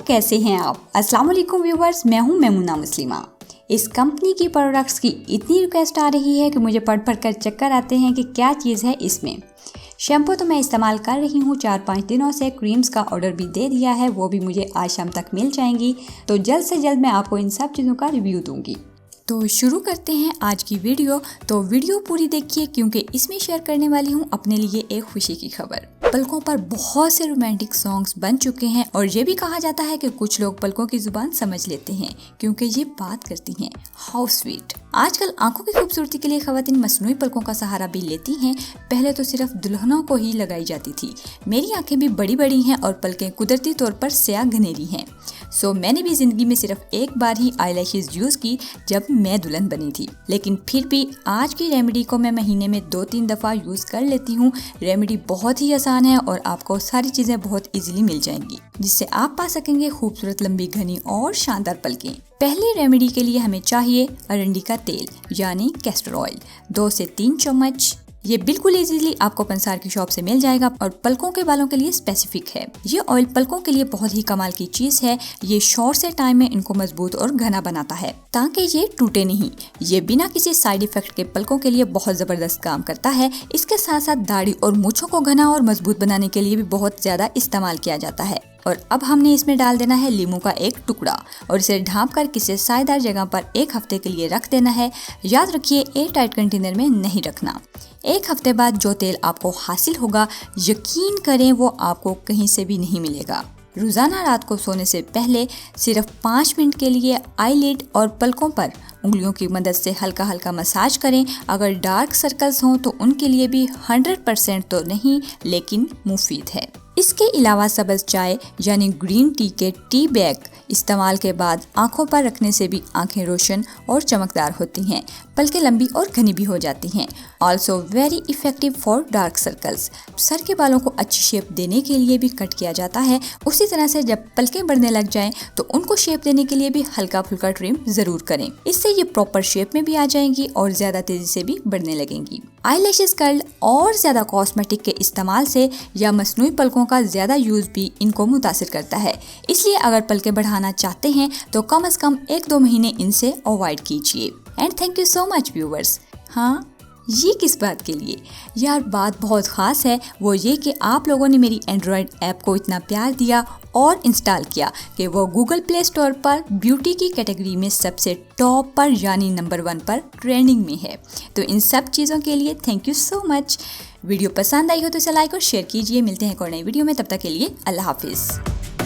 कैसे हैं आप? अस्सलाम वालेकुम व्यूवर्स, मैं हूं मेमुना मुस्लिमा। इस कंपनी की प्रोडक्ट्स की इतनी रिक्वेस्ट आ रही है कि मुझे पढ़ कर चक्कर आते हैं कि क्या चीज़ है इसमें। शैम्पू तो मैं इस्तेमाल कर रही हूँ 4-5 दिनों से, क्रीम्स का ऑर्डर भी दे दिया है, वो भी मुझे आज शाम तक मिल जाएंगी। तो जल्द से जल्द मैं आपको इन सब चीज़ों का रिव्यू दूंगी। तो शुरू करते हैं आज की वीडियो। तो वीडियो पूरी देखिए क्योंकि इसमें शेयर करने वाली हूँ अपने लिए एक खुशी की खबर। पलकों पर बहुत से रोमांटिक सॉन्ग्स बन चुके हैं और ये भी कहा जाता है कि कुछ लोग पलकों की जुबान समझ लेते हैं क्योंकि ये बात करती हैं। How sweet. आजकल आंखों की खूबसूरती के लिए खवातीन मसनूई पलकों का सहारा भी लेती हैं। पहले तो सिर्फ दुल्हनों को ही लगाई जाती थी। मेरी आंखें भी बड़ी बड़ी हैं और पलकें कुदरती तौर पर स्याह घनेरी हैं। सो मैंने भी जिंदगी में सिर्फ एक बार ही आईलैशेस यूज की जब मैं दुल्हन बनी थी, लेकिन फिर भी आज की रेमेडी को मैं महीने में 2-3 दफ़ा यूज कर लेती हूँ। रेमेडी बहुत ही आसान है और आपको सारी चीजें बहुत इजीली मिल जाएंगी, जिससे आप पा सकेंगे खूबसूरत लंबी घनी और शानदार पलकें। पहली रेमेडी के लिए हमें चाहिए अरंडी का तेल यानी कैस्टर ऑयल, 2 से 3 चम्मच। ये बिल्कुल इजीली आपको पंसार की शॉप से मिल जाएगा और पलकों के बालों के लिए स्पेसिफिक है। ये ऑयल पलकों के लिए बहुत ही कमाल की चीज है। ये शॉर्ट से टाइम में इनको मजबूत और घना बनाता है ताकि ये टूटे नहीं। ये बिना किसी साइड इफेक्ट के पलकों के लिए बहुत जबरदस्त काम करता है। इसके साथ साथ दाढ़ी और मूंछों को घना और मजबूत बनाने के लिए भी बहुत ज्यादा इस्तेमाल किया जाता है। और अब हमने इसमें डाल देना है लीमू का एक टुकड़ा और इसे ढाँप कर किसी सायेदार जगह पर 1 हफ्ते के लिए रख देना है। याद रखिए एयर टाइट कंटेनर में नहीं रखना। 1 हफ्ते बाद जो तेल आपको हासिल होगा, यकीन करें वो आपको कहीं से भी नहीं मिलेगा। रोजाना रात को सोने से पहले सिर्फ 5 मिनट के लिए आईलिड और पलकों पर उंगलियों की मदद से हल्का हल्का मसाज करें। अगर डार्क सर्कल्स हों तो उनके लिए भी 100% तो नहीं, लेकिन मुफीद है। इसके अलावा सब्ज चाय यानी ग्रीन टी के टी बैग इस्तेमाल के बाद आंखों पर रखने से भी आंखें रोशन और चमकदार होती हैं। पलकें लंबी और घनी भी हो जाती हैं। Also very effective for dark circles. Sir के बालों को अच्छी शेप देने के लिए भी कट किया जाता है। उसी तरह से जब पलकें बढ़ने लग जाएं तो उनको शेप देने के लिए भी हल्का फुल्का ट्रिम जरूर करें। इससे ये प्रॉपर शेप में भी आ जाएंगी और ज्यादा तेजी से भी बढ़ने लगेंगी। आईलैशेस कर्ल और ज्यादा कॉस्मेटिक के इस्तेमाल से या मसनूई पलकों का ज्यादा यूज भी इनको मुतासिर करता है। इसलिए अगर पलकें बढ़ाना चाहते हैं तो कम से कम 1-2 महीने इनसे अवॉइड कीजिए। And thank you so much viewers. हाँ, ये किस बात के लिए? यार बात बहुत ख़ास है, वो ये कि आप लोगों ने मेरी एंड्रॉयड ऐप को इतना प्यार दिया और इंस्टॉल किया कि वो गूगल प्ले स्टोर पर ब्यूटी की कैटेगरी में सबसे टॉप पर यानी नंबर 1 पर ट्रेंडिंग में है। तो इन सब चीज़ों के लिए thank you so much. Video पसंद आई हो तो इसे लाइक और शेयर कीजिए। मिलते हैं एक और नई वीडियो में, तब तक के लिए अल्लाह हाफिज़।